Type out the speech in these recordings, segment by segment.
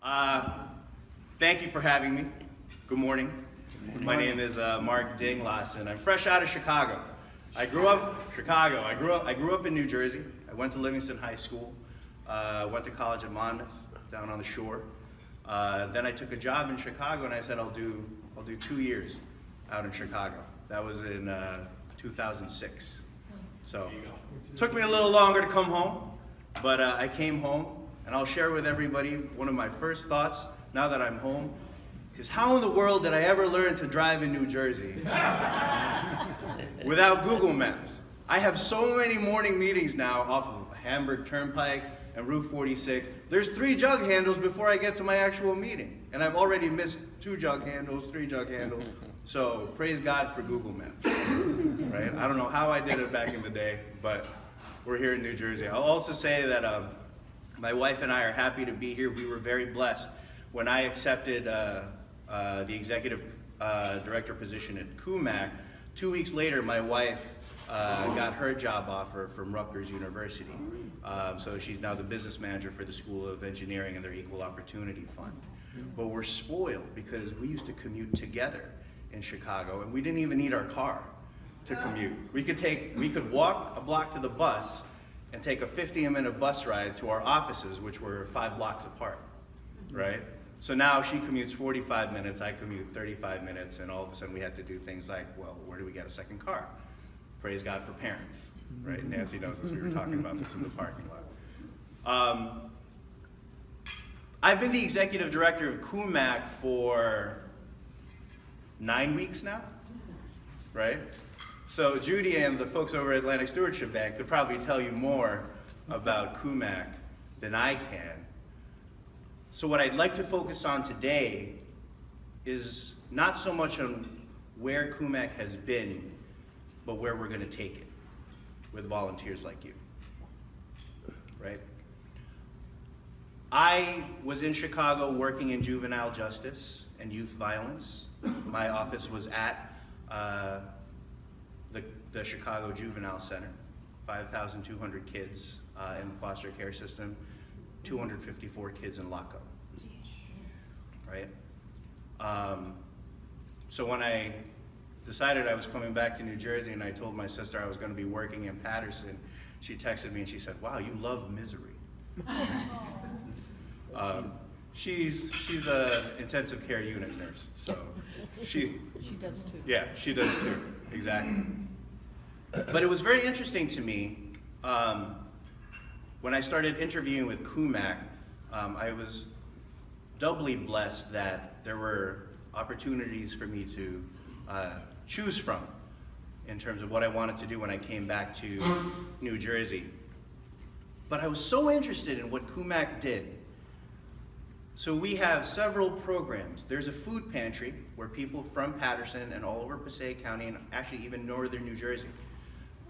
Thank you for having me. Good morning. My name is Mark Dinglasan. I'm fresh out of Chicago. I grew up in New Jersey. I went to Livingston High School. Went to college at Monmouth, down on the shore. Then I took a job in Chicago, and I said I'll do 2 years out in Chicago. That was in 2006. So it took me a little longer to come home, but I came home, and I'll share with everybody one of my first thoughts now that I'm home is how in the world did I ever learn to drive in New Jersey without Google Maps? I have so many morning meetings now off of Hamburg Turnpike and Route 46. There's 3 jug handles before I get to my actual meeting, and I've already missed 2 jug handles, 3 jug handles. So praise God for Google Maps, right? I don't know how I did it back in the day, but we're here in New Jersey. I'll also say that my wife and I are happy to be here. We were very blessed. When I accepted the executive director position at CUMAC, 2 weeks later, my wife got her job offer from Rutgers University. So she's now the business manager for the School of Engineering and their Equal Opportunity Fund. But we're spoiled because we used to commute together in Chicago, and we didn't even need our car to commute. We could walk a block to the bus and take a 15-minute bus ride to our offices, which were 5 blocks apart, right? So now she commutes 45 minutes, I commute 35 minutes, and all of a sudden we had to do things like, well, where do we get a second car? Praise God for parents, right? Nancy knows this, we were talking about this in the parking lot. I've been the executive director of CUMAC for 9 weeks now, right? So Judy and the folks over at Atlantic Stewardship Bank could probably tell you more about CUMAC than I can. So what I'd like to focus on today is not so much on where CUMAC has been, but where we're going to take it with volunteers like you, right? I was in Chicago working in juvenile justice and youth violence. My office was at the Chicago Juvenile Center, 5,200 kids in the foster care system, 254 kids in lockup, right? So when I decided I was coming back to New Jersey and I told my sister I was going to be working in Patterson, she texted me and she said, "Wow, you love misery." She's a intensive care unit nurse, so she does too. Yeah, she does too, exactly. But it was very interesting to me when I started interviewing with CUMAC. I was doubly blessed that there were opportunities for me to choose from in terms of what I wanted to do when I came back to New Jersey. But I was so interested in what CUMAC did. So we have several programs. There's a food pantry where people from Patterson and all over Passaic County and actually even northern New Jersey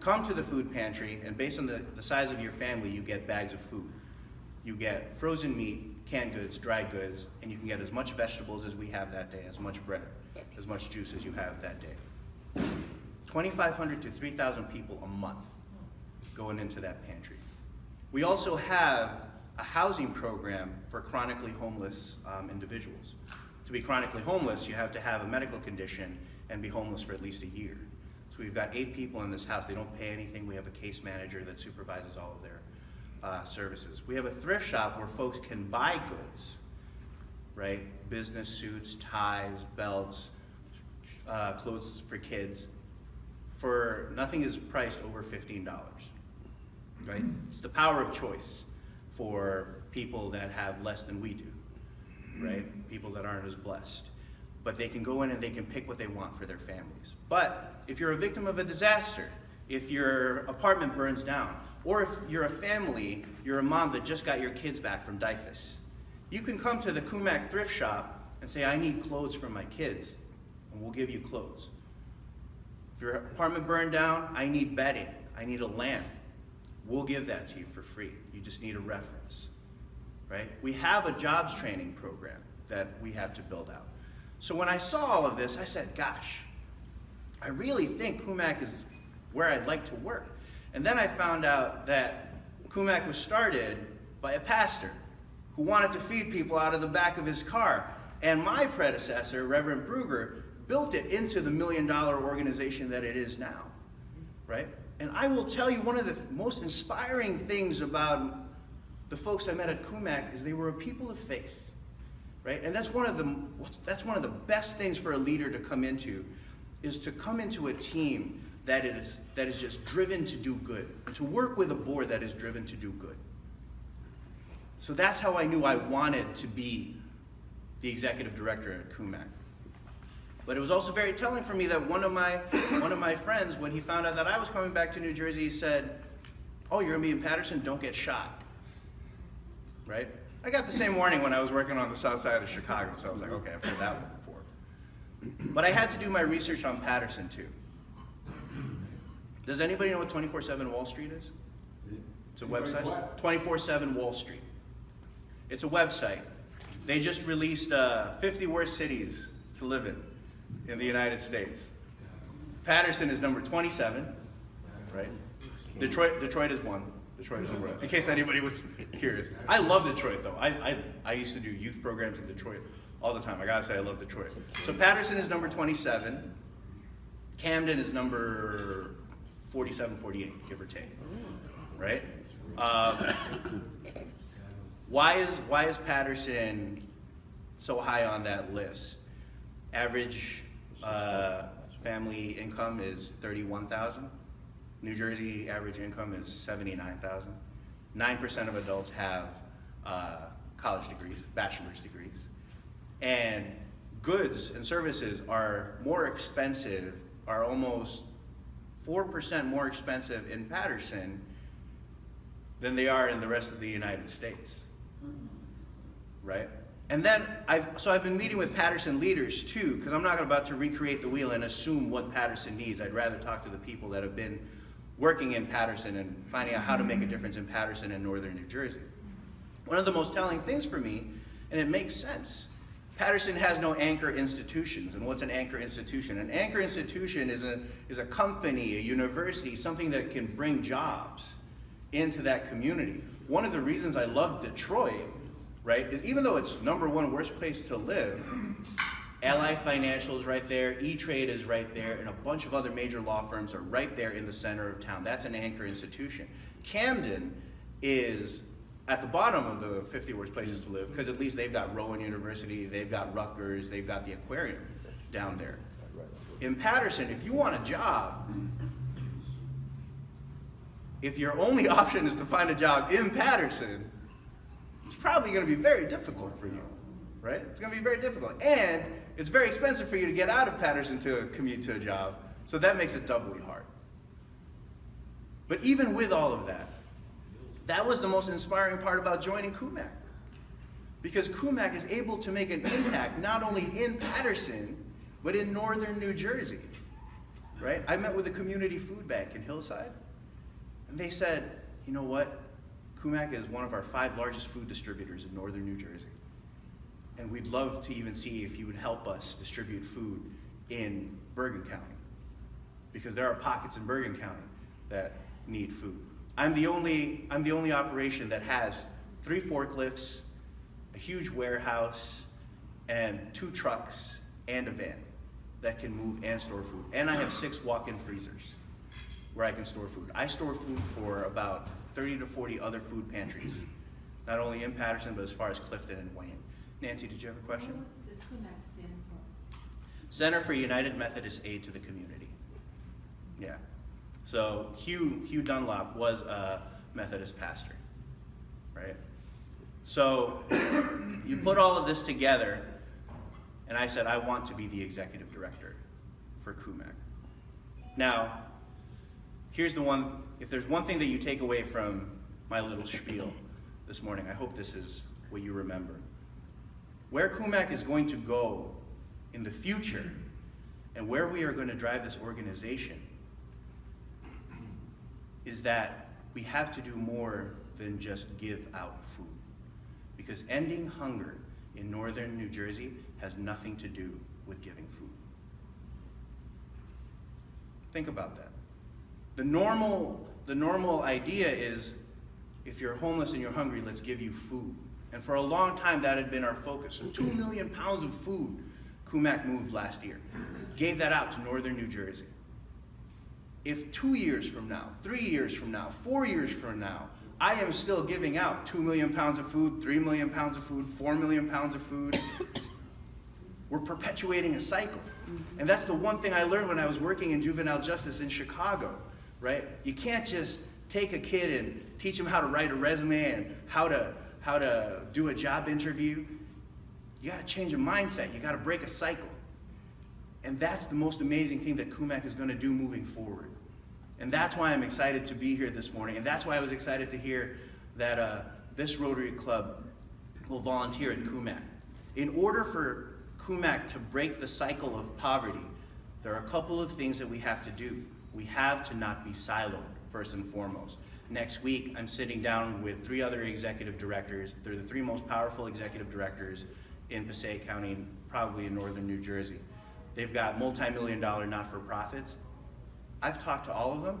come to the food pantry, and based on the size of your family, you get bags of food. You get frozen meat, canned goods, dried goods, and you can get as much vegetables as we have that day, as much bread, as much juice as you have that day. 2,500 to 3,000 people a month going into that pantry. We also have a housing program for chronically homeless individuals. To be chronically homeless, you have to have a medical condition and be homeless for at least a year. So we've got 8 people in this house. They don't pay anything. We have a case manager that supervises all of their services. We have a thrift shop where folks can buy goods, right? Business suits, ties, belts, clothes for kids. For nothing is priced over $15, right? It's the power of choice for people that have less than we do, right? People that aren't as blessed. But they can go in and they can pick what they want for their families. But if you're a victim of a disaster, if your apartment burns down, or if you're a family, you're a mom that just got your kids back from DIFUS, you can come to the CUMAC thrift shop and say, "I need clothes for my kids," and we'll give you clothes. If your apartment burned down, "I need bedding, I need a lamp," we'll give that to you for free. You just need a reference, right? We have a jobs training program that we have to build out. So when I saw all of this, I said, gosh, I really think CUMAC is where I'd like to work. And then I found out that CUMAC was started by a pastor who wanted to feed people out of the back of his car. And my predecessor, Reverend Bruger, built it into the $1 million organization that it is now, right? And I will tell you, one of the most inspiring things about the folks I met at CUMAC is they were a people of faith, right? And that's one of the best things for a leader to come into, is to come into a team that is just driven to do good, and to work with a board that is driven to do good. So that's how I knew I wanted to be the executive director at CUMAC. But it was also very telling for me that one of my friends, when he found out that I was coming back to New Jersey, he said, "Oh, you're gonna be in Patterson? Don't get shot." Right? I got the same warning when I was working on the south side of Chicago, so I was like, okay, I've heard that one before. But I had to do my research on Patterson too. Does anybody know what 24/7 Wall Street is? It's a website. 24/7 Wall Street. It's a website. They just released 50 worst cities to live in the United States. Patterson is number 27, right? Detroit is one. Detroit is number one, in case anybody was curious. I love Detroit though. I used to do youth programs in Detroit all the time. I gotta say I love Detroit. So Patterson is number 27. Camden is number 47, 48, give or take, right? Why is Patterson so high on that list? Average family income is $31,000. New Jersey average income is $79,000. 9% of adults have college degrees, bachelor's degrees. And goods and services are more expensive, are almost 4% more expensive in Patterson than they are in the rest of the United States, right? And then I've been meeting with Patterson leaders too, because I'm not about to recreate the wheel and assume what Patterson needs. I'd rather talk to the people that have been working in Patterson and finding out how to make a difference in Patterson and northern New Jersey. One of the most telling things for me, and it makes sense, Patterson has no anchor institutions. And what's an anchor institution? An anchor institution is a company, a university, something that can bring jobs into that community. One of the reasons I love Detroit, right, is even though it's #1 worst place to live, Ally Financial is right there, E-Trade is right there, and a bunch of other major law firms are right there in the center of town. That's an anchor institution. Camden is at the bottom of the 50 worst places to live, because at least they've got Rowan University, they've got Rutgers, they've got the aquarium down there. In Patterson, if you want a job, if your only option is to find a job in Patterson, it's probably going to be very difficult for you, right? It's going to be very difficult. And it's very expensive for you to get out of Patterson to commute to a job, so that makes it doubly hard. But even with all of that, that was the most inspiring part about joining CUMAC. Because CUMAC is able to make an impact not only in Patterson, but in northern New Jersey, right? I met with the community food bank in Hillside, and they said, you know what? CUMAC is one of our 5 largest food distributors in northern New Jersey. And we'd love to even see if you would help us distribute food in Bergen County, because there are pockets in Bergen County that need food. I'm the only operation that has 3 forklifts, a huge warehouse, and 2 trucks and a van that can move and store food. And I have 6 walk-in freezers where I can store food. I store food for about 30 to 40 other food pantries, not only in Patterson, but as far as Clifton and Wayne. Nancy, did you have a question? What does CUMAC stand for? Center for United Methodist Aid to the Community. Yeah. So Hugh Dunlop was a Methodist pastor, right? So you put all of this together, and I said, I want to be the executive director for CUMAC. Now, here's the one, if there's one thing that you take away from my little spiel this morning, I hope this is what you remember. Where CUMAC is going to go in the future, and where we are going to drive this organization, is that we have to do more than just give out food. Because ending hunger in northern New Jersey has nothing to do with giving food. Think about that. The normal idea is, if you're homeless and you're hungry, let's give you food. And for a long time, that had been our focus. So 2 million pounds of food CUMAC moved last year. Gave that out to northern New Jersey. If 2 years from now, 3 years from now, 4 years from now, I am still giving out 2 million pounds of food, 3 million pounds of food, 4 million pounds of food, we're perpetuating a cycle. And that's the one thing I learned when I was working in juvenile justice in Chicago, right? You can't just take a kid and teach him how to write a resume and how to do a job interview. You gotta change a mindset, you gotta break a cycle. And that's the most amazing thing that CUMAC is gonna do moving forward. And that's why I'm excited to be here this morning, and that's why I was excited to hear that this Rotary Club will volunteer at CUMAC. In order for CUMAC to break the cycle of poverty, there are a couple of things that we have to do. We have to not be siloed, first and foremost. Next week, I'm sitting down with 3 other executive directors. They're the 3 most powerful executive directors in Passaic County, probably in northern New Jersey. They've got multi-million-dollar not-for-profits. I've talked to all of them.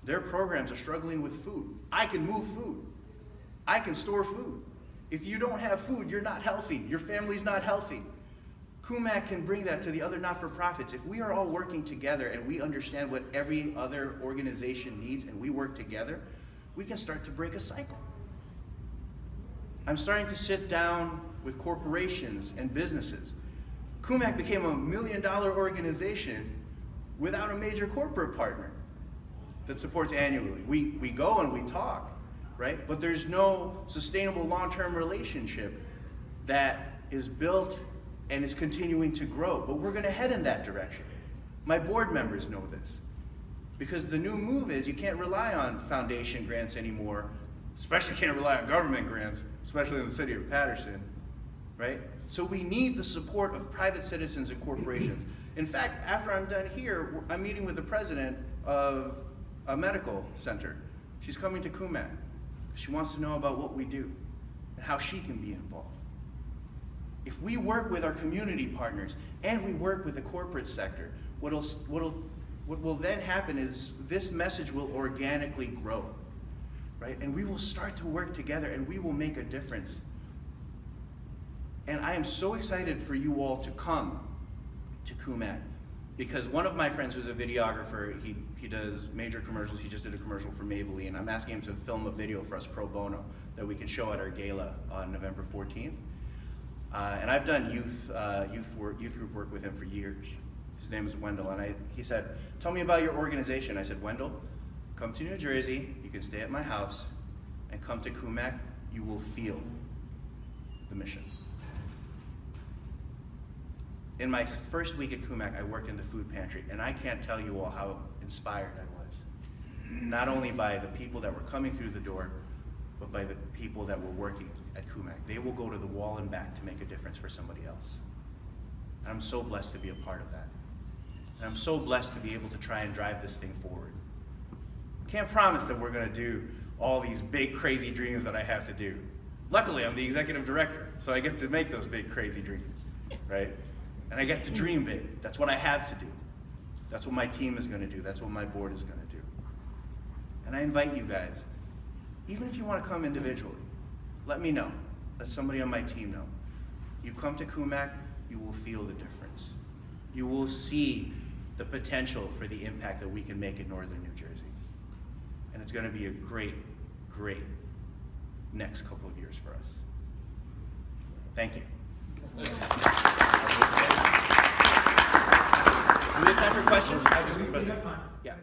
Their programs are struggling with food. I can move food. I can store food. If you don't have food, you're not healthy. Your family's not healthy. CUMAC can bring that to the other not-for-profits. If we are all working together and we understand what every other organization needs and we work together, we can start to break a cycle. I'm starting to sit down with corporations and businesses. CUMAC became a $1 million organization without a major corporate partner that supports annually. We go and we talk, right? But there's no sustainable long-term relationship that is built and is continuing to grow. But we're gonna head in that direction. My board members know this. Because the new move is you can't rely on foundation grants anymore, especially can't rely on government grants, especially in the city of Patterson, right? So we need the support of private citizens and corporations. In fact, after I'm done here, I'm meeting with the president of a medical center. She's coming to CUMAC. She wants to know about what we do and how she can be involved. If we work with our community partners and we work with the corporate sector, what will then happen is this message will organically grow, right? And we will start to work together and we will make a difference. And I am so excited for you all to come to CUMAC, because one of my friends who's a videographer, he does major commercials. He just did a commercial for Maybelline. I'm asking him to film a video for us pro bono that we can show at our gala on November 14th. And I've done youth group work with him for years. His name is Wendell, and he said, "Tell me about your organization." I said, "Wendell, come to New Jersey. You can stay at my house, and come to CUMAC. You will feel the mission." In my first week at CUMAC, I worked in the food pantry, and I can't tell you all how inspired I was. Not only by the people that were coming through the door, but by the people that were working at CUMAC. They will go to the wall and back to make a difference for somebody else. And I'm so blessed to be a part of that. And I'm so blessed to be able to try and drive this thing forward. Can't promise that we're gonna do all these big, crazy dreams that I have to do. Luckily, I'm the executive director, so I get to make those big, crazy dreams, right? And I get to dream big. That's what I have to do. That's what my team is gonna do. That's what my board is gonna do. And I invite you guys, even if you wanna come individually, let me know. Let somebody on my team know. You come to CUMAC, you will feel the difference. You will see the potential for the impact that we can make in northern New Jersey. And it's gonna be a great, great next couple of years for us. Thank you. Do we have time for questions? We have time. Yeah.